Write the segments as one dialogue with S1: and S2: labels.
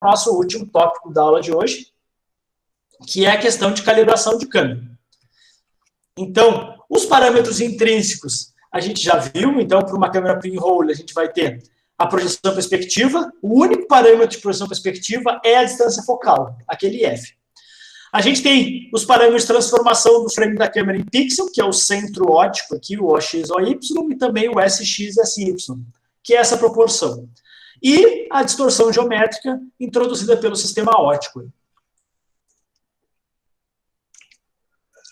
S1: nosso último tópico da aula de hoje, que é a questão de calibração de câmera. Então, os parâmetros intrínsecos a gente já viu. Então, para uma câmera pinhole, a gente vai ter a projeção perspectiva. O único parâmetro de projeção perspectiva é a distância focal, aquele F. A gente tem os parâmetros de transformação do frame da câmera em pixel, que é o centro óptico aqui, o OX, OY, e também o SX, SY, que é essa proporção. E a distorção geométrica introduzida pelo sistema óptico.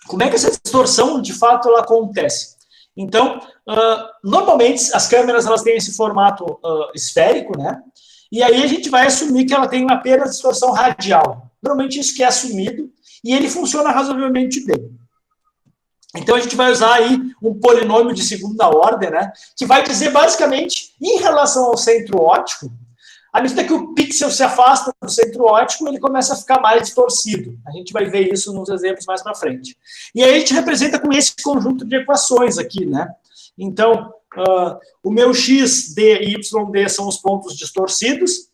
S1: Como é que essa distorção, de fato, ela acontece? Então, normalmente, as câmeras elas têm esse formato esférico, né? E aí a gente vai assumir que ela tem apenas distorção radial. Normalmente isso que é assumido, e ele funciona razoavelmente bem. Então a gente vai usar aí um polinômio de segunda ordem, né? Que vai dizer, basicamente, em relação ao centro óptico, à medida que o pixel se afasta do centro óptico, ele começa a ficar mais distorcido. A gente vai ver isso nos exemplos mais para frente. E aí a gente representa com esse conjunto de equações aqui, né? Então, o meu x, d e y, d são os pontos distorcidos,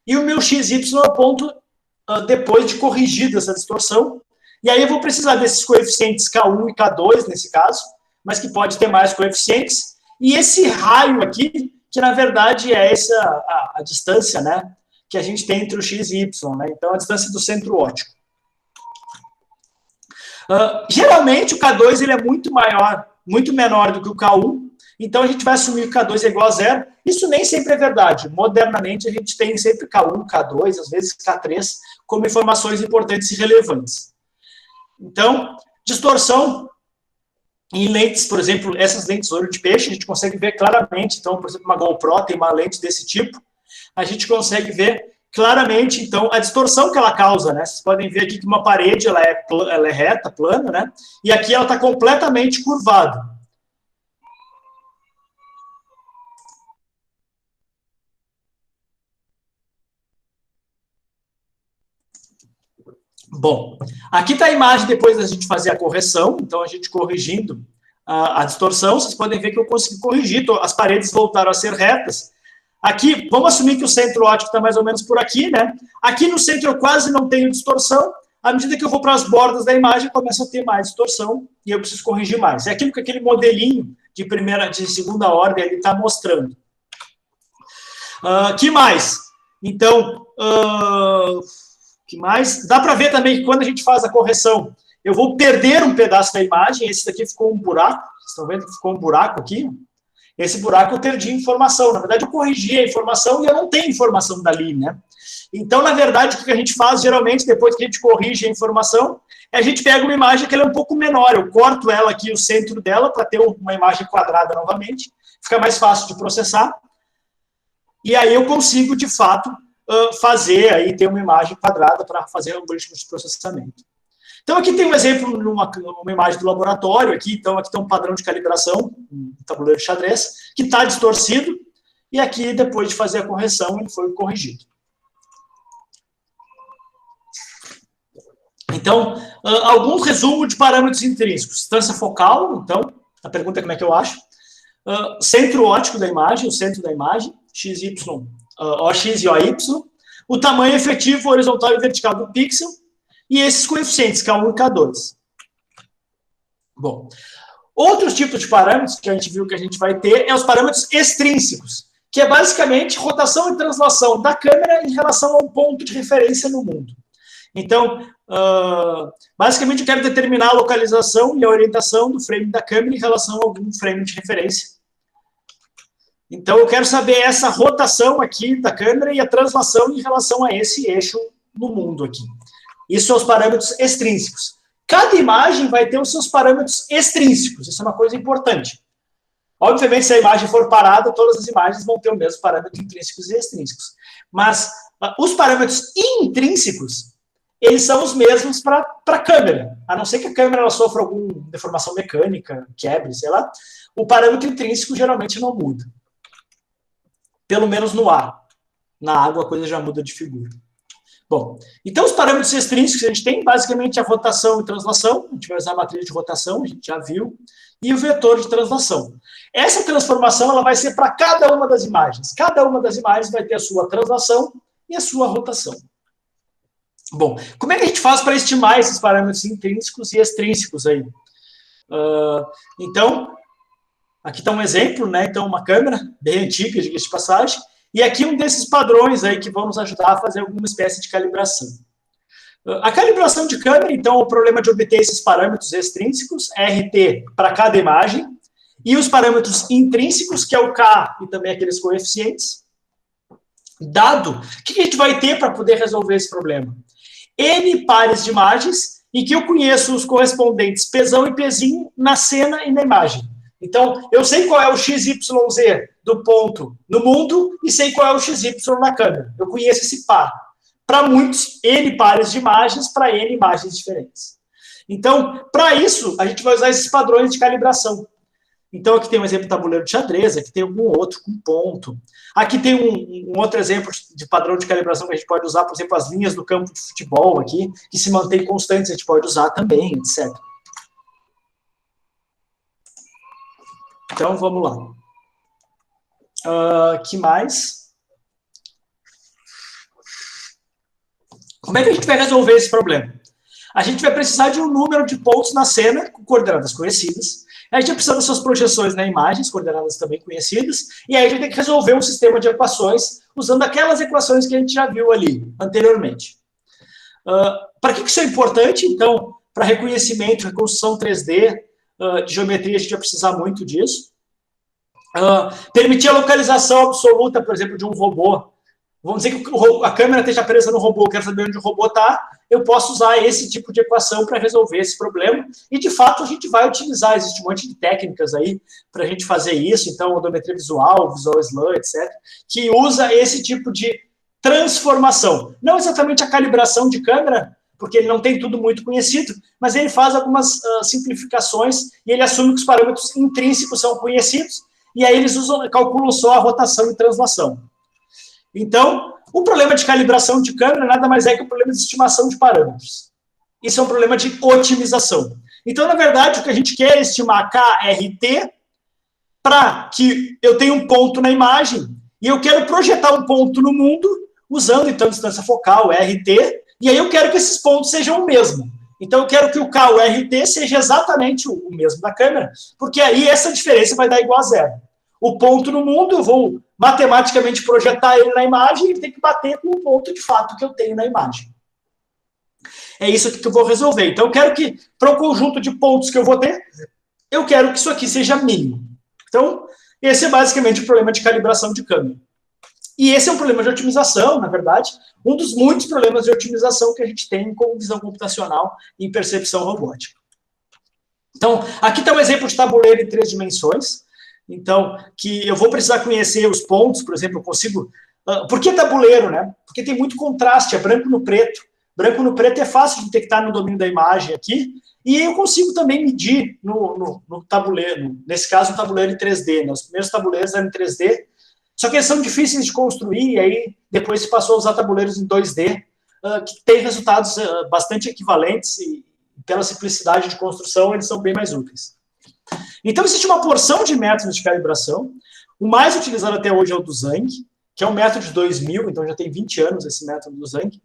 S1: e o meu x, y é o ponto depois de corrigida essa distorção. E aí eu vou precisar desses coeficientes K1 e K2, nesse caso, mas que pode ter mais coeficientes. E esse raio aqui, que na verdade é essa a distância, né, que a gente tem entre o x e y, né? Então a distância do centro óptico. Geralmente o K2 ele é muito menor do que o K1, então a gente vai assumir que o K2 é igual a zero. Isso nem sempre é verdade. Modernamente a gente tem sempre K1, K2, às vezes K3, como informações importantes e relevantes. Então, distorção em lentes, por exemplo, essas lentes olho de peixe, a gente consegue ver claramente. Então, por exemplo, uma GoPro tem uma lente desse tipo, a gente consegue ver claramente, então, a distorção que ela causa, né? Vocês podem ver aqui que uma parede, ela é reta, plana, né? E aqui ela está completamente curvada. Bom, aqui está a imagem depois da gente fazer a correção. Então, a gente corrigindo a distorção, vocês podem ver que eu consegui corrigir. As paredes voltaram a ser retas. Aqui, vamos assumir que o centro óptico está mais ou menos por aqui, né? Aqui no centro eu quase não tenho distorção. À medida que eu vou para as bordas da imagem, começa a ter mais distorção e eu preciso corrigir mais. É aquilo que aquele modelinho de segunda ordem ele está mostrando. Que mais? Então, que mais? Dá para ver também que quando a gente faz a correção, eu vou perder um pedaço da imagem. Esse daqui ficou um buraco. Vocês estão vendo que ficou um buraco aqui? Esse buraco eu perdi informação. Na verdade, eu corrigi a informação e eu não tenho informação dali, né? Então, na verdade, o que a gente faz, geralmente, depois que a gente corrige a informação, é a gente pega uma imagem que ela é um pouco menor. Eu corto ela aqui, o centro dela, para ter uma imagem quadrada novamente. Fica mais fácil de processar. E aí eu consigo, de fato, fazer aí, ter uma imagem quadrada para fazer algoritmos de processamento. Então, aqui tem um exemplo, uma imagem do laboratório, aqui, então, aqui tem um padrão de calibração, um tabuleiro de xadrez, que está distorcido, e aqui, depois de fazer a correção, ele foi corrigido. Então, algum resumo de parâmetros intrínsecos. Distância focal, então, a pergunta é como é que eu acho. Centro óptico da imagem, o centro da imagem, XY, OX e OY, o tamanho efetivo horizontal e vertical do pixel, e esses coeficientes, K1 e K2. Bom, outros tipos de parâmetros que a gente viu que a gente vai ter é os parâmetros extrínsecos, que é basicamente rotação e translação da câmera em relação a um ponto de referência no mundo. Então, basicamente eu quero determinar a localização e a orientação do frame da câmera em relação a algum frame de referência. Então, eu quero saber essa rotação aqui da câmera e a translação em relação a esse eixo no mundo aqui. Isso são os parâmetros extrínsecos. Cada imagem vai ter os seus parâmetros extrínsecos. Isso é uma coisa importante. Obviamente, se a imagem for parada, todas as imagens vão ter os mesmos parâmetros intrínsecos e extrínsecos. Mas os parâmetros intrínsecos, eles são os mesmos para a câmera. A não ser que a câmera ela sofra alguma deformação mecânica, quebre, sei lá. O parâmetro intrínseco geralmente não muda. Pelo menos no ar. Na água a coisa já muda de figura. Bom, então os parâmetros extrínsecos a gente tem basicamente a rotação e translação. A gente vai usar a matriz de rotação, a gente já viu. E o vetor de translação. Essa transformação ela vai ser para cada uma das imagens. Cada uma das imagens vai ter a sua translação e a sua rotação. Bom, como é que a gente faz para estimar esses parâmetros intrínsecos e extrínsecos aí? Então, aqui está um exemplo, né? Então, uma câmera bem antiga, diga-se de passagem, e aqui um desses padrões aí que vão nos ajudar a fazer alguma espécie de calibração. A calibração de câmera, então, é o problema de obter esses parâmetros extrínsecos, RT, para cada imagem, e os parâmetros intrínsecos, que é o K e também aqueles coeficientes. Dado, o que a gente vai ter para poder resolver esse problema? N pares de imagens, em que eu conheço os correspondentes Pzão e Pzinho na cena e na imagem. Então, eu sei qual é o XYZ do ponto no mundo e sei qual é o XY na câmera. Eu conheço esse par. Para muitos, N pares de imagens para N imagens diferentes. Então, para isso, a gente vai usar esses padrões de calibração. Então, aqui tem um exemplo de tabuleiro de xadrez, aqui tem algum outro com ponto. Aqui tem um outro exemplo de padrão de calibração que a gente pode usar, por exemplo, as linhas do campo de futebol aqui, que se mantêm constantes, a gente pode usar também, etc. Então, vamos lá. Que mais? Como é que a gente vai resolver esse problema? A gente vai precisar de um número de pontos na cena com coordenadas conhecidas. A gente vai precisar das suas projeções na imagem, coordenadas também conhecidas, e aí a gente tem que resolver um sistema de equações usando aquelas equações que a gente já viu ali anteriormente. Para que isso é importante? Então, para reconhecimento, reconstrução 3D, de geometria, a gente vai precisar muito disso. Permitir a localização absoluta, por exemplo, de um robô. Vamos dizer que a câmera esteja presa no robô, eu quero saber onde o robô está, eu posso usar esse tipo de equação para resolver esse problema, e de fato a gente vai utilizar, existe um monte de técnicas aí para a gente fazer isso, então odometria visual, visual slam, etc., que usa esse tipo de transformação. Não exatamente a calibração de câmera, porque ele não tem tudo muito conhecido, mas ele faz algumas simplificações e ele assume que os parâmetros intrínsecos são conhecidos, e aí eles calculam só a rotação e translação. Então, o problema de calibração de câmera nada mais é que o problema de estimação de parâmetros. Isso é um problema de otimização. Então, na verdade, o que a gente quer é estimar KRT para que eu tenha um ponto na imagem e eu quero projetar um ponto no mundo usando, então, distância focal, RT, e aí eu quero que esses pontos sejam o mesmo. Então, eu quero que o K, o RT, seja exatamente o mesmo da câmera, porque aí essa diferença vai dar igual a zero. O ponto no mundo, eu vou matematicamente projetar ele na imagem e ele tem que bater com o ponto de fato que eu tenho na imagem. É isso que eu vou resolver. Então, eu quero que, para o conjunto de pontos que eu vou ter, eu quero que isso aqui seja mínimo. Então, esse é basicamente o problema de calibração de câmera. E esse é um problema de otimização, na verdade, um dos muitos problemas de otimização que a gente tem com visão computacional e percepção robótica. Então, aqui está um exemplo de tabuleiro em 3 dimensões. Então, que eu vou precisar conhecer os pontos, por exemplo, eu consigo... Por que tabuleiro, né? Porque tem muito contraste, é branco no preto. Branco no preto é fácil de detectar no domínio da imagem aqui, e eu consigo também medir no tabuleiro, nesse caso, no tabuleiro em 3D, né? Os primeiros tabuleiros eram em 3D, só que eles são difíceis de construir, e aí depois se passou a usar tabuleiros em 2D, que tem resultados bastante equivalentes, e pela simplicidade de construção, eles são bem mais úteis. Então, existe uma porção de métodos de calibração. O mais utilizado até hoje é o do Zhang, que é um método de 2000, então já tem 20 anos esse método do Zhang.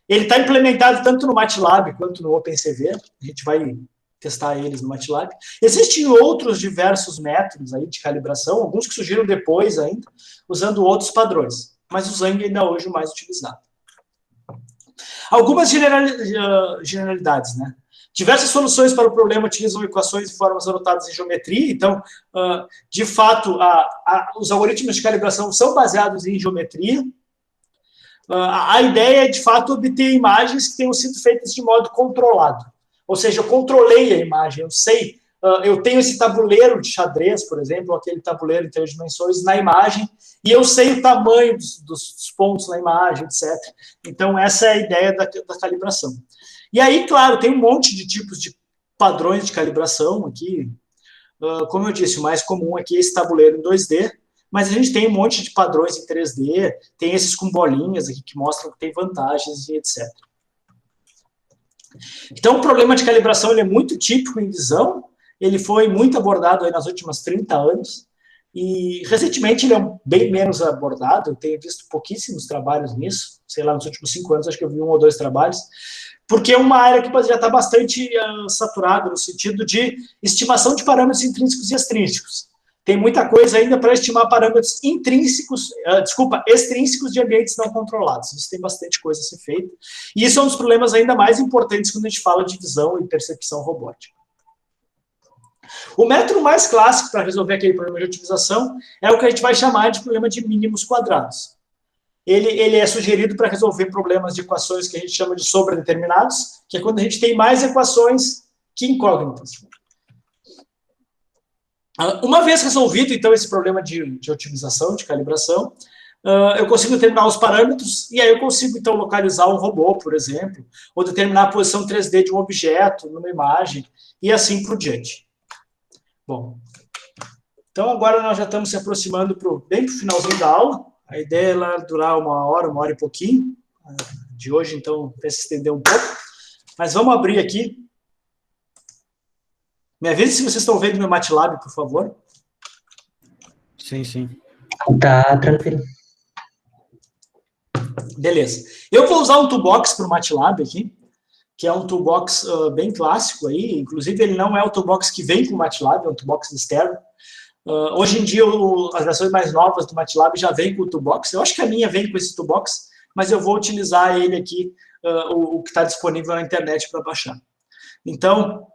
S1: Ele está implementado tanto no MATLAB quanto no OpenCV. A gente vai testar eles no MATLAB. Existem outros diversos métodos aí de calibração, alguns que surgiram depois ainda, usando outros padrões. Mas o Zhang ainda hoje é o mais utilizado. Algumas generalidades, né? Diversas soluções para o problema utilizam equações e formas anotadas em geometria. Então, de fato, os algoritmos de calibração são baseados em geometria. A ideia é, de fato, obter imagens que tenham sido feitas de modo controlado. Ou seja, eu controlei a imagem, eu sei, eu tenho esse tabuleiro de xadrez, por exemplo, aquele tabuleiro em 3 dimensões na imagem, e eu sei o tamanho dos pontos na imagem, etc. Então, essa é a ideia da calibração. E aí, claro, tem um monte de tipos de padrões de calibração aqui. Como eu disse, o mais comum aqui é esse tabuleiro em 2D, mas a gente tem um monte de padrões em 3D, tem esses com bolinhas aqui que mostram que tem vantagens e etc. Então, o problema de calibração ele é muito típico em visão, ele foi muito abordado aí nas últimas 30 anos, E, recentemente, ele é bem menos abordado, eu tenho visto pouquíssimos trabalhos nisso, sei lá, nos últimos 5 anos, acho que eu vi 1 ou 2 trabalhos, porque é uma área que já está bastante saturada, no sentido de estimação de parâmetros intrínsecos e extrínsecos. Tem muita coisa ainda para estimar parâmetros extrínsecos de ambientes não controlados. Isso tem bastante coisa a ser feita. E isso é um dos problemas ainda mais importantes quando a gente fala de visão e percepção robótica. O método mais clássico para resolver aquele problema de otimização é o que a gente vai chamar de problema de mínimos quadrados. Ele é sugerido para resolver problemas de equações que a gente chama de sobredeterminados, que é quando a gente tem mais equações que incógnitas. Uma vez resolvido, então, esse problema de otimização, de calibração, eu consigo determinar os parâmetros, e aí eu consigo, então, localizar um robô, por exemplo, ou determinar a posição 3D de um objeto numa imagem, e assim por diante. Bom, então agora nós já estamos se aproximando bem para o finalzinho da aula. A ideia é ela durar 1 hora e pouquinho. De hoje, então, vai se estender um pouco. Mas vamos abrir aqui. Me avise se vocês estão vendo meu MATLAB, por favor.
S2: Sim, sim.
S3: Tá tranquilo.
S1: Beleza. Eu vou usar um toolbox para o MATLAB aqui, que é um toolbox bem clássico aí. Inclusive, ele não é o toolbox que vem com o MATLAB, é um toolbox externo. Hoje em dia, as versões mais novas do MATLAB já vem com o toolbox. Eu acho que a minha vem com esse toolbox, mas eu vou utilizar ele aqui, o que está disponível na internet para baixar. Então,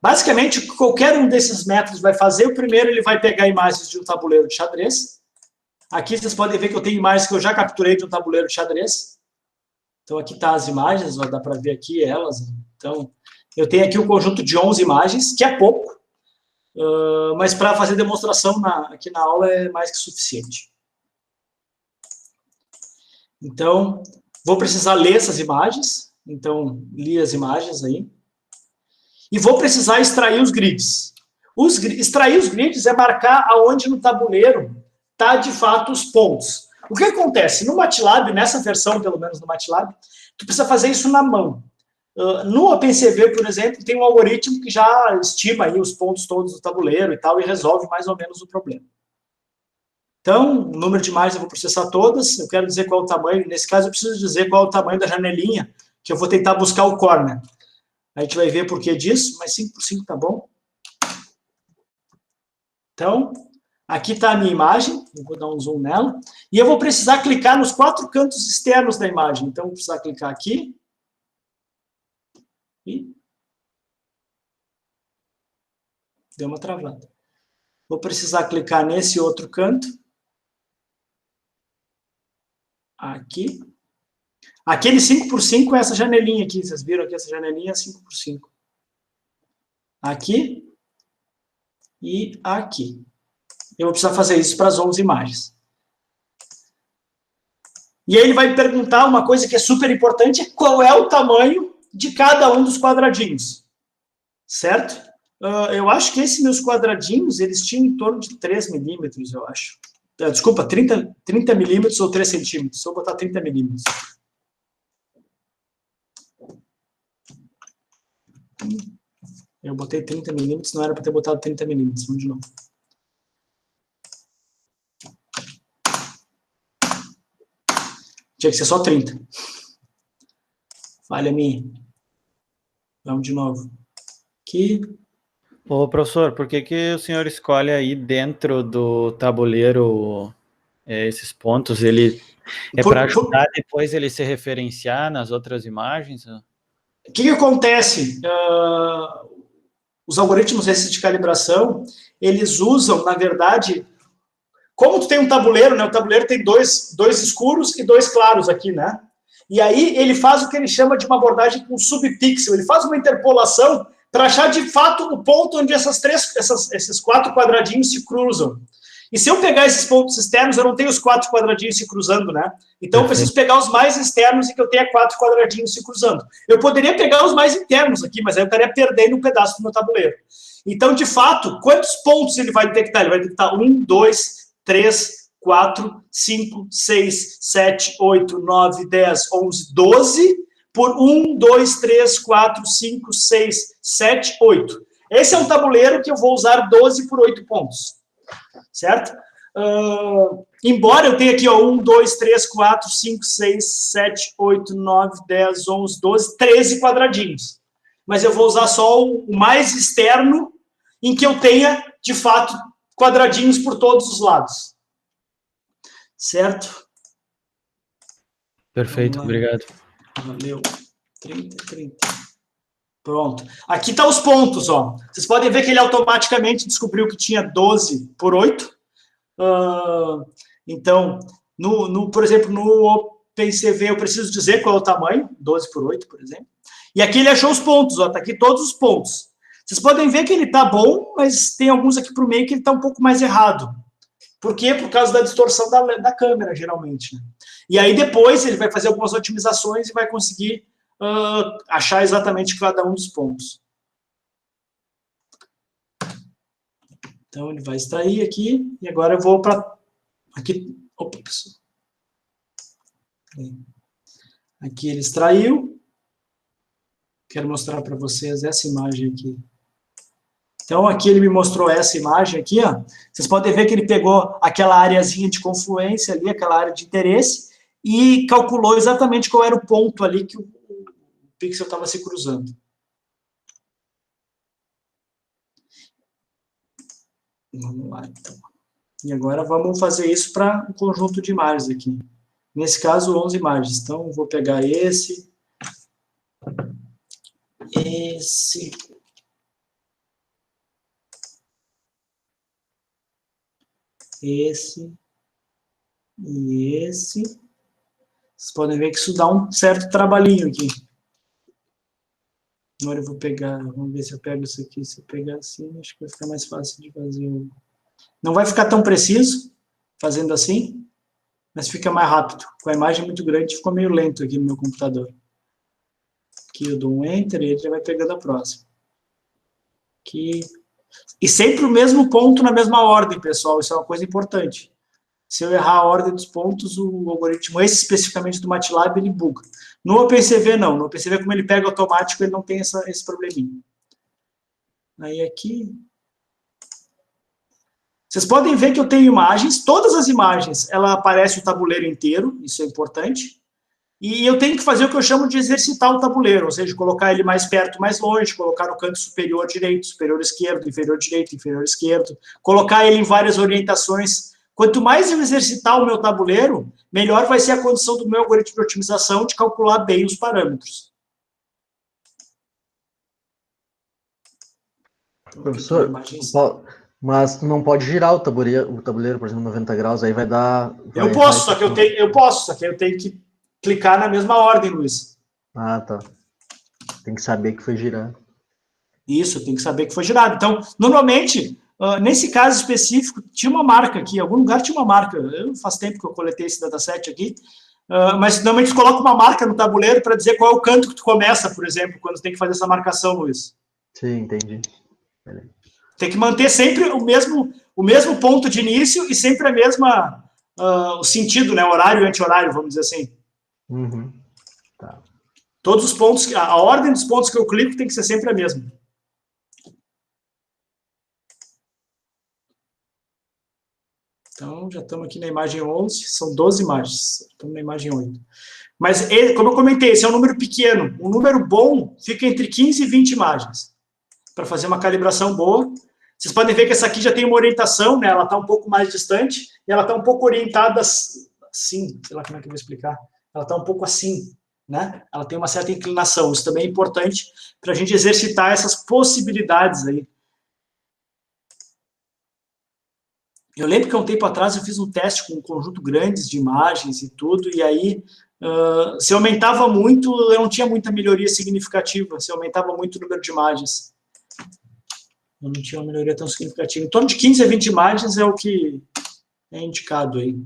S1: basicamente, qualquer um desses métodos vai fazer. O primeiro, ele vai pegar imagens de um tabuleiro de xadrez. Aqui vocês podem ver que eu tenho imagens que eu já capturei de um tabuleiro de xadrez. Então, aqui tá as imagens, dá para ver aqui elas. Então, eu tenho aqui um conjunto de 11 imagens, que é pouco, mas para fazer demonstração aqui na aula é mais que suficiente. Então, vou precisar ler essas imagens. Então, li as imagens aí. E vou precisar extrair os grids. Extrair os grids é marcar aonde no tabuleiro está, de fato, os pontos. O que acontece? No MATLAB, nessa versão, pelo menos no MATLAB, tu precisa fazer isso na mão. No OpenCV, por exemplo, tem um algoritmo que já estima aí os pontos todos do tabuleiro e tal, e resolve mais ou menos o problema. Então, o número de imagens eu vou processar todas, eu quero dizer qual é o tamanho, nesse caso eu preciso dizer qual é o tamanho da janelinha, que eu vou tentar buscar o corner. A gente vai ver por que disso, mas 5x5 tá bom. Então, aqui está a minha imagem, eu vou dar um zoom nela, e eu vou precisar clicar nos 4 cantos externos da imagem. Então, eu vou precisar clicar aqui, e deu uma travada. Vou precisar clicar nesse outro canto, aqui. Aquele 5x5 é essa janelinha aqui, vocês viram aqui, essa janelinha é 5x5. Aqui e aqui. Eu vou precisar fazer isso para as 11 imagens. E aí ele vai me perguntar uma coisa que é super importante, qual é o tamanho de cada um dos quadradinhos, certo? Eu acho que esses meus quadradinhos, eles tinham em torno de 3 milímetros, eu acho. Desculpa, 30 milímetros ou 3 centímetros. Vou botar 30 milímetros. Eu botei 30 milímetros, não era para ter botado 30 milímetros. Vamos de novo. Tinha que ser só 30. Falha minha. Vamos de novo. Aqui.
S2: Ô, professor, por que o senhor escolhe aí dentro do tabuleiro esses pontos? Ele é para ajudar depois ele se referenciar nas outras imagens?
S1: O que acontece? Os algoritmos esses de calibração, eles usam, na verdade, como tu tem um tabuleiro, né? O tabuleiro tem dois escuros e 2 claros aqui, né? E aí ele faz o que ele chama de uma abordagem com subpixel. Ele faz uma interpolação para achar de fato o ponto onde esses 4 quadradinhos se cruzam. E se eu pegar esses pontos externos, eu não tenho os 4 quadradinhos se cruzando, né? Então eu preciso pegar os mais externos e que eu tenha 4 quadradinhos se cruzando. Eu poderia pegar os mais internos aqui, mas aí eu estaria perdendo um pedaço do meu tabuleiro. Então, de fato, quantos pontos ele vai detectar? Ele vai detectar 1, 2, 3, 4, 5, 6, 7, 8, 9, 10, 11, 12, por 1, 2, 3, 4, 5, 6, 7, 8. esse é um tabuleiro que eu vou usar 12 por 8 pontos, certo? Embora eu tenha aqui, ó, 1, 2, 3, 4, 5, 6, 7, 8, 9, 10, 11, 12, 13 quadradinhos. Mas eu vou usar só o mais externo, em que eu tenha, de fato, quadradinhos por todos os lados. Certo?
S2: Perfeito, obrigado.
S1: Valeu. 30, 30. Pronto. Aqui estão os pontos, ó. Vocês podem ver que ele automaticamente descobriu que tinha 12 por 8. Então, por exemplo, no OpenCV eu preciso dizer qual é o tamanho, 12 por 8, por exemplo. E aqui ele achou os pontos, ó. Tá aqui todos os pontos. Vocês podem ver que ele tá bom, mas tem alguns aqui para o meio que ele tá um pouco mais errado. Por quê? Por causa da distorção da câmera, geralmente. Né? E aí depois ele vai fazer algumas otimizações e vai conseguir achar exatamente cada um dos pontos. Então ele vai extrair aqui, e agora eu vou para... Aqui, opa, aqui ele extraiu. Quero mostrar para vocês essa imagem aqui. Então, aqui ele me mostrou essa imagem aqui, ó. Vocês podem ver que ele pegou aquela areazinha de confluência ali, aquela área de interesse, e calculou exatamente qual era o ponto ali que o pixel estava se cruzando. Vamos lá, então. E agora vamos fazer isso para um conjunto de imagens aqui. Nesse caso, 11 imagens. Então, vou pegar esse, esse e esse. Vocês podem ver que isso dá um certo trabalhinho aqui. Agora eu vou pegar, vamos ver se eu pego isso aqui. Se eu pegar assim, acho que vai ficar mais fácil de fazer. Não vai ficar tão preciso fazendo assim, mas fica mais rápido. Com a imagem muito grande, ficou meio lento aqui no meu computador. Aqui eu dou um Enter e ele já vai pegando a próxima. Aqui. E sempre o mesmo ponto na mesma ordem, pessoal. Isso é uma coisa importante. Se eu errar a ordem dos pontos, o algoritmo, esse especificamente do MATLAB, ele buga. No OpenCV, não. No OpenCV, como ele pega automático, ele não tem esse probleminha. Aí aqui... Vocês podem ver que eu tenho imagens. Todas as imagens, ela aparece o tabuleiro inteiro. Isso é importante. E eu tenho que fazer o que eu chamo de exercitar o tabuleiro, ou seja, colocar ele mais perto, mais longe, colocar no canto superior direito, superior esquerdo, inferior direito, inferior esquerdo, colocar ele em várias orientações. Quanto mais eu exercitar o meu tabuleiro, melhor vai ser a condição do meu algoritmo de otimização de calcular bem os parâmetros. Então,
S4: professor, mas tu não pode girar o tabuleiro, por exemplo, 90 graus, aí vai dar...
S1: Eu posso, só que eu tenho que clicar na mesma ordem, Luiz.
S4: Ah, tá. Tem que saber que foi girar.
S1: Isso, tem que saber que foi girado. Então, normalmente, nesse caso específico, tinha uma marca aqui, em algum lugar tinha uma marca. Faz tempo que eu coletei esse dataset aqui, mas normalmente coloca uma marca no tabuleiro para dizer qual é o canto que tu começa, por exemplo, quando tu tem que fazer essa marcação, Luiz.
S4: Sim, entendi.
S1: Tem que manter sempre o mesmo ponto de início e sempre a mesma, o sentido, né, horário e anti-horário, vamos dizer assim.
S4: Uhum. Tá.
S1: Todos os pontos, a ordem dos pontos que eu clico tem que ser sempre a mesma. Então, já estamos aqui na imagem 11, são 12 imagens, estamos na imagem 8. Mas, como eu comentei, esse é um número pequeno. Um número bom fica entre 15 e 20 imagens, para fazer uma calibração boa. Vocês podem ver que essa aqui já tem uma orientação, né? Ela está um pouco mais distante, e ela está um pouco orientada assim, sei lá como é que eu vou explicar. Ela está um pouco assim, né? Ela tem uma certa inclinação. Isso também é importante para a gente exercitar essas possibilidades aí. Eu lembro que há um tempo atrás eu fiz um teste com um conjunto grande de imagens e tudo, e aí, se aumentava muito, eu não tinha muita melhoria significativa, se aumentava muito o número de imagens. Eu não tinha uma melhoria tão significativa. Em torno de 15 a 20 imagens é o que é indicado aí.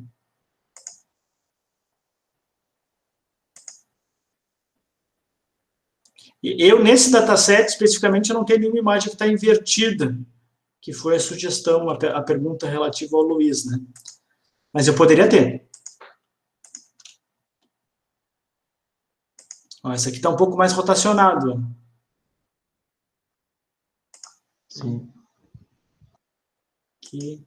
S1: Eu, nesse dataset, especificamente, eu não tenho nenhuma imagem que está invertida, que foi a sugestão, a pergunta relativa ao Luiz, né? Mas eu poderia ter. Ó, essa aqui está um pouco mais rotacionado. Ó.
S4: Sim.
S1: Aqui.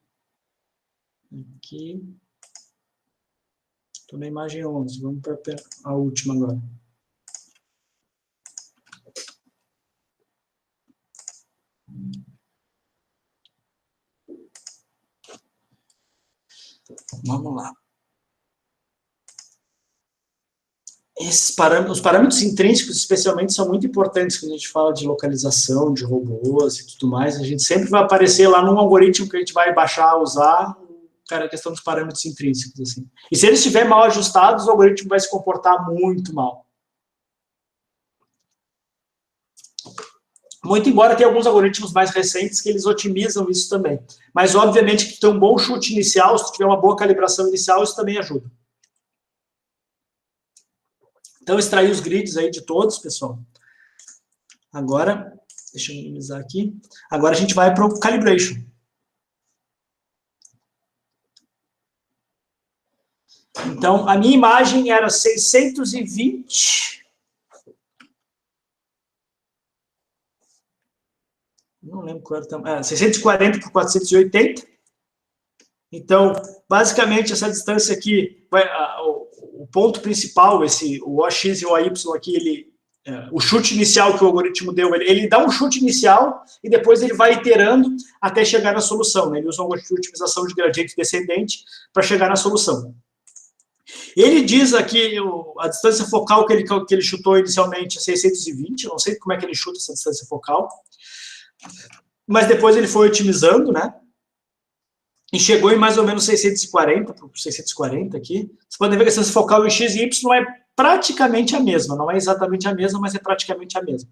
S1: Estou na imagem 11. Vamos para a última agora. Vamos lá. Os parâmetros intrínsecos, especialmente, são muito importantes quando a gente fala de localização, de robôs e tudo mais. A gente sempre vai aparecer lá num algoritmo que a gente vai baixar, usar, a questão dos parâmetros intrínsecos. Assim. E se eles estiverem mal ajustados, o algoritmo vai se comportar muito mal. Muito embora tenha alguns algoritmos mais recentes que eles otimizam isso também. Mas, obviamente, que tem um bom chute inicial, se tiver uma boa calibração inicial, isso também ajuda. Então, extrair os grids aí de todos, pessoal. Agora, deixa eu minimizar aqui. Agora a gente vai para o calibration. Então, a minha imagem era 620. Não lembro qual era. 640 por 480. Então, basicamente, essa distância aqui, o ponto principal, o OX e o AY aqui, o chute inicial que o algoritmo deu, ele dá um chute inicial e depois ele vai iterando até chegar na solução. Né? Ele usa uma otimização de gradiente descendente para chegar na solução. Ele diz aqui, a distância focal que ele chutou inicialmente é 620, eu não sei como é que ele chuta essa distância focal, mas depois ele foi otimizando, né? E chegou em mais ou menos 640, por 640 aqui. Vocês podem ver que a distância focal em x e y é praticamente a mesma, não é exatamente a mesma, mas é praticamente a mesma.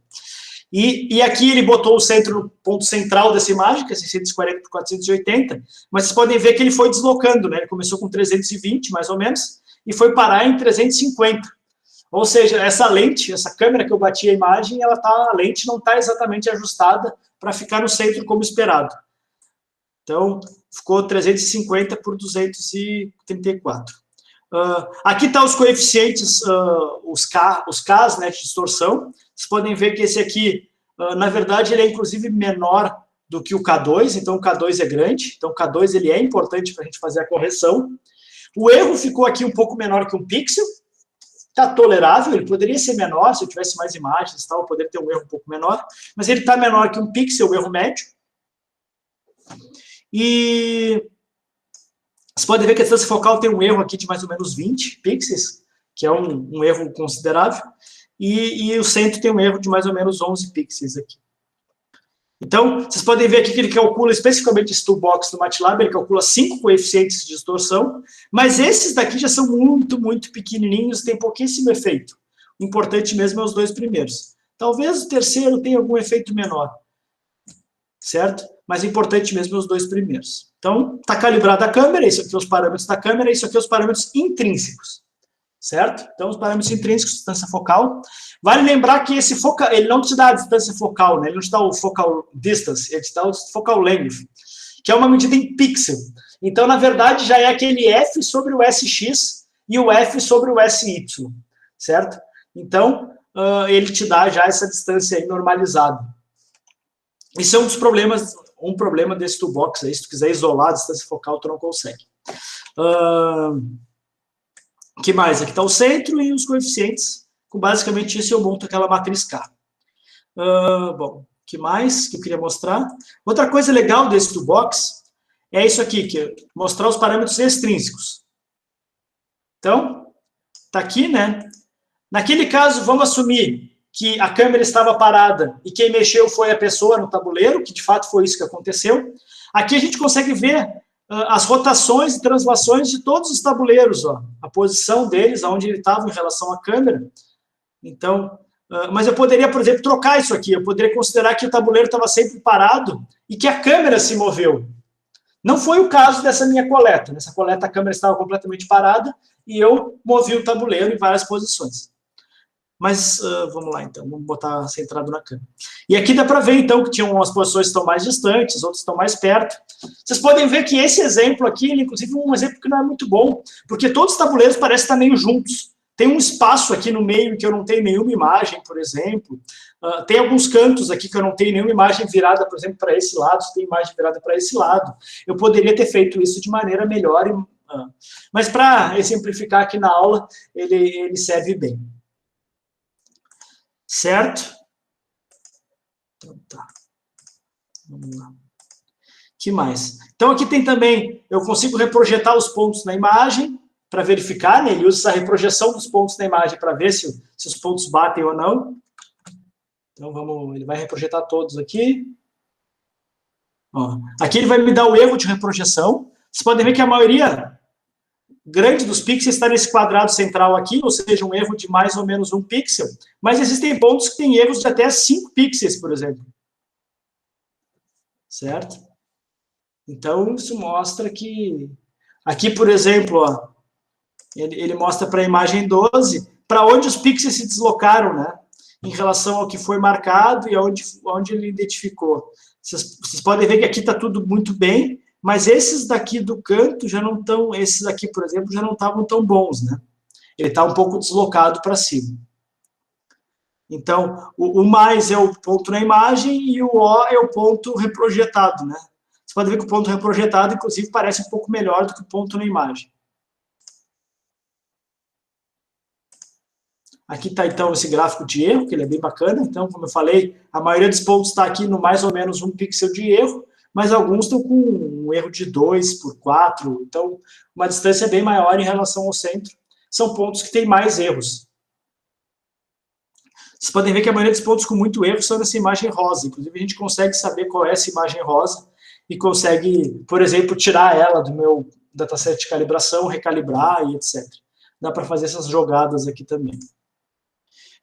S1: E aqui ele botou o centro no ponto central dessa imagem, que é 640 por 480, mas vocês podem ver que ele foi deslocando, né? Ele começou com 320, mais ou menos, e foi parar em 350. Ou seja, essa lente, essa câmera que eu bati a imagem, a lente não está exatamente ajustada para ficar no centro como esperado. Então, ficou 350 por 234. Aqui estão os coeficientes, os Ks, né, de distorção. Vocês podem ver que esse aqui, na verdade, ele é inclusive menor do que o K2, então o K2 é grande, então o K2 ele é importante para a gente fazer a correção. O erro ficou aqui um pouco menor que um pixel, está tolerável, ele poderia ser menor, se eu tivesse mais imagens e tal, eu poderia ter um erro um pouco menor, mas ele está menor que um pixel, o erro médio. E você pode ver que a distância focal tem um erro aqui de mais ou menos 20 pixels, que é um erro considerável, e o centro tem um erro de mais ou menos 11 pixels aqui. Então, vocês podem ver aqui que ele calcula especificamente esse toolbox do MATLAB, ele calcula 5 coeficientes de distorção, mas esses daqui já são muito, muito pequenininhos, tem pouquíssimo efeito. O importante mesmo é os 2 primeiros. Talvez o terceiro tenha algum efeito menor, certo? Mas o importante mesmo é os 2 primeiros. Então, está calibrada a câmera, isso aqui é os parâmetros da câmera, isso aqui é os parâmetros intrínsecos, certo? Então, os parâmetros intrínsecos, distância focal. Vale lembrar que esse focal, ele não te dá a distância focal, né? Ele não te dá o focal distance, ele te dá o focal length, que é uma medida em pixel. Então, na verdade, já é aquele F sobre o SX e o F sobre o SY, certo? Então, ele te dá já essa distância aí normalizada. Isso é um problema desse toolbox aí, se tu quiser isolar a distância focal, tu não consegue. O que mais? Aqui está o centro e os coeficientes. Com basicamente isso eu monto aquela matriz K. Bom, o que mais que eu queria mostrar? Outra coisa legal desse toolbox é isso aqui, que é mostrar os parâmetros extrínsecos. Então, está aqui, né? Naquele caso, vamos assumir que a câmera estava parada e quem mexeu foi a pessoa no tabuleiro, que de fato foi isso que aconteceu. Aqui a gente consegue ver as rotações e translações de todos os tabuleiros, ó, a posição deles, aonde ele estava em relação à câmera. Então, mas eu poderia, por exemplo, trocar isso aqui. Eu poderia considerar que o tabuleiro estava sempre parado e que a câmera se moveu. Não foi o caso dessa minha coleta. Nessa coleta a câmera estava completamente parada e eu movi o tabuleiro em várias posições. Mas, vamos lá, então, vamos botar centrado na câmera. E aqui dá para ver, então, que tinham umas posições que estão mais distantes, outras estão mais perto. Vocês podem ver que esse exemplo aqui, ele, inclusive, é um exemplo que não é muito bom, porque todos os tabuleiros parecem estar meio juntos. Tem um espaço aqui no meio que eu não tenho nenhuma imagem, por exemplo. Tem alguns cantos aqui que eu não tenho nenhuma imagem virada, por exemplo, para esse lado, se tem imagem virada para esse lado. Eu poderia ter feito isso de maneira melhor, mas para exemplificar aqui na aula, ele serve bem. Certo? Então, tá. Vamos lá. Que mais? Então, aqui tem também, eu consigo reprojetar os pontos na imagem para verificar, né? Ele usa essa reprojeção dos pontos na imagem para ver se os pontos batem ou não. Então, ele vai reprojetar todos aqui. Ó, aqui ele vai me dar o erro de reprojeção. Vocês podem ver que a maioria grande dos pixels está nesse quadrado central aqui, ou seja, um erro de mais ou menos 1 pixel. Mas existem pontos que têm erros de até 5 pixels, por exemplo. Certo? Então, isso mostra que... Aqui, por exemplo, ó, ele mostra para a imagem 12, para onde os pixels se deslocaram, né? Em relação ao que foi marcado e onde ele identificou. Vocês podem ver que aqui está tudo muito bem, mas esses daqui do canto já não estão... Esses aqui, por exemplo, já não estavam tão bons, né? Ele está um pouco deslocado para cima. Então, o mais é o ponto na imagem e o O é o ponto reprojetado, né? Você pode ver que o ponto reprojetado, inclusive, parece um pouco melhor do que o ponto na imagem. Aqui está, então, esse gráfico de erro, que ele é bem bacana. Então, como eu falei, a maioria dos pontos está aqui no mais ou menos 1 pixel de erro, mas alguns estão com um erro de 2 por 4. Então, uma distância bem maior em relação ao centro. São pontos que têm mais erros. Vocês podem ver que a maioria dos pontos com muito erro são nessa imagem rosa. Inclusive, a gente consegue saber qual é essa imagem rosa e consegue, por exemplo, tirar ela do meu dataset de calibração, recalibrar e etc. Dá para fazer essas jogadas aqui também.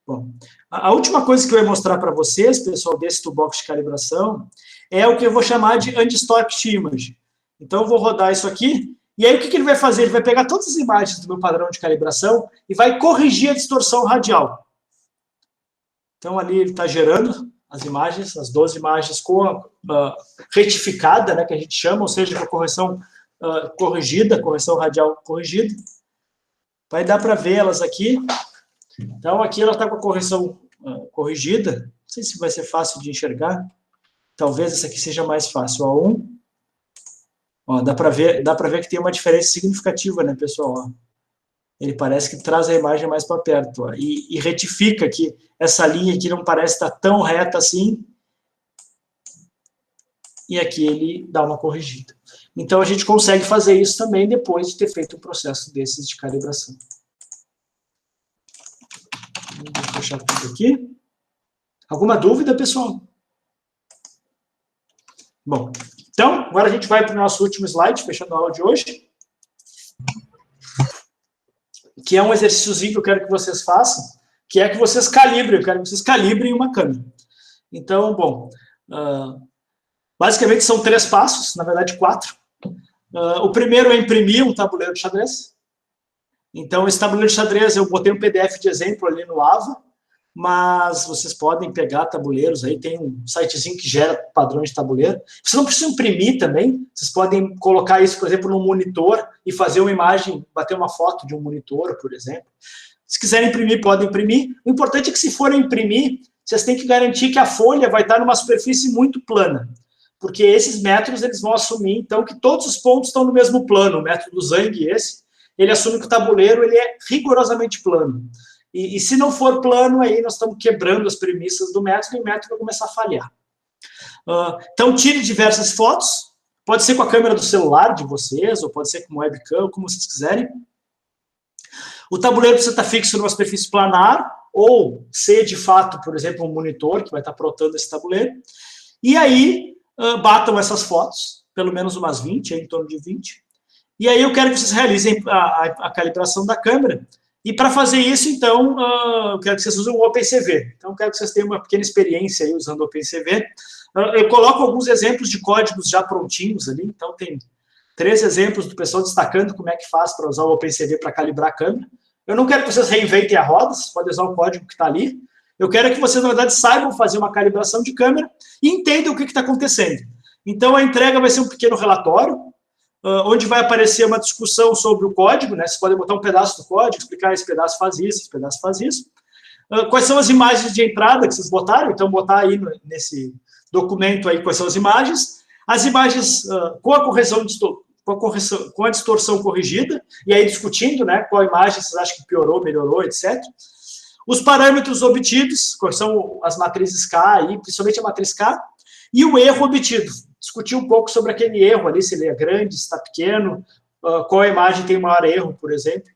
S1: Bom, a última coisa que eu ia mostrar para vocês, pessoal, desse toolbox de calibração, é o que eu vou chamar de unstopped image. Então, eu vou rodar isso aqui, e aí o que ele vai fazer? Ele vai pegar todas as imagens do meu padrão de calibração e vai corrigir a distorção radial. Então, ali ele está gerando as imagens, as 12 imagens com a retificada, né, que a gente chama, ou seja, com a correção corrigida, correção radial corrigida. Vai dar para ver elas aqui. Então, aqui ela está com a correção corrigida. Não sei se vai ser fácil de enxergar. Talvez essa aqui seja mais fácil. Ó, 1. Ó, dá para ver que tem uma diferença significativa, né, pessoal? Ó, ele parece que traz a imagem mais para perto. Ó, e retifica que essa linha aqui não parece estar tão reta assim. E aqui ele dá uma corrigida. Então, a gente consegue fazer isso também depois de ter feito um processo desses de calibração. Vou fechar tudo aqui. Alguma dúvida, pessoal? Bom, então, agora a gente vai para o nosso último slide, fechando a aula de hoje, que é um exercíciozinho que eu quero que vocês façam, que é que vocês calibrem, eu quero que vocês calibrem uma câmera. Então, bom, basicamente são 3 passos, na verdade 4. O primeiro é imprimir um tabuleiro de xadrez. Então, esse tabuleiro de xadrez, eu botei um PDF de exemplo ali no AVA, mas vocês podem pegar tabuleiros, aí tem um sitezinho que gera padrões de tabuleiro. Vocês não precisam imprimir também, vocês podem colocar isso, por exemplo, no monitor e fazer uma imagem, bater uma foto de um monitor, por exemplo. Se quiserem imprimir, podem imprimir. O importante é que se forem imprimir, vocês têm que garantir que a folha vai estar numa superfície muito plana, porque esses métodos eles vão assumir, então, que todos os pontos estão no mesmo plano. O método Zhang, ele assume que o tabuleiro ele é rigorosamente plano. E se não for plano, aí nós estamos quebrando as premissas do método e o método vai começar a falhar. Então, tire diversas fotos. Pode ser com a câmera do celular de vocês, ou pode ser com webcam, como vocês quiserem. O tabuleiro precisa estar fixo numa superfície planar, ou ser, de fato, por exemplo, um monitor que vai estar plotando esse tabuleiro. E aí, batam essas fotos, pelo menos umas 20, em torno de 20. E aí eu quero que vocês realizem a calibração da câmera. E para fazer isso, então, eu quero que vocês usem o OpenCV. Então, eu quero que vocês tenham uma pequena experiência aí usando o OpenCV. Eu coloco alguns exemplos de códigos já prontinhos ali. Então, tem 3 exemplos do pessoal destacando como é que faz para usar o OpenCV para calibrar a câmera. Eu não quero que vocês reinventem a roda, vocês podem usar o código que está ali. Eu quero que vocês, na verdade, saibam fazer uma calibração de câmera e entendam o que está acontecendo. Então, a entrega vai ser um pequeno relatório. onde vai aparecer uma discussão sobre o código, né? Você pode botar um pedaço do código, explicar esse pedaço faz isso, esse pedaço faz isso. Quais são as imagens de entrada que vocês botaram? Então, botar aí nesse documento aí quais são as imagens. As imagens com a distorção corrigida, e aí discutindo, né, qual imagem vocês acham que piorou, melhorou, etc. Os parâmetros obtidos, quais são as matrizes K, aí, principalmente a matriz K, e o erro obtido. Discutir um pouco sobre aquele erro ali, se ele é grande, se está pequeno, qual imagem tem maior erro, por exemplo.